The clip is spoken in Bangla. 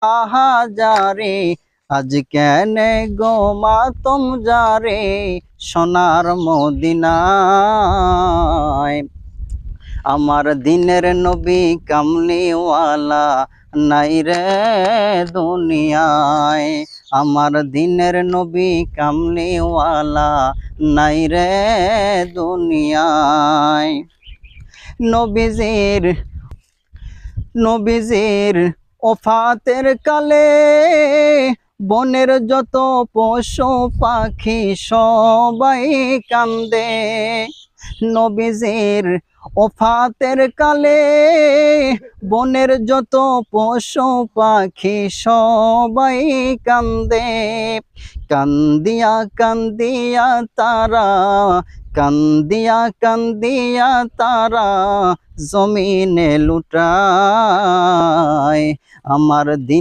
হাজারে আজ কেনে গো মাতম যারে সোনার মদিনায়। আমার দিনের নবী কামলিওয়ালা নাই রে দুনিয়ায়। আমার দিনের নবী কামলিওয়ালা নাই রে দুনিয়ায়। নবীজির নবীজির ওফাতের কালে বনের যত পশু পাখি সবাই কান্দে। নবীজির ওফাতের কালে বনের যত পশু পাখি সবাই কান্দে। কান্দিয়া কান্দিয়া তারা কান্দিয়া কান্দিয়া তারা জমিনে লুটায়। আমার দিন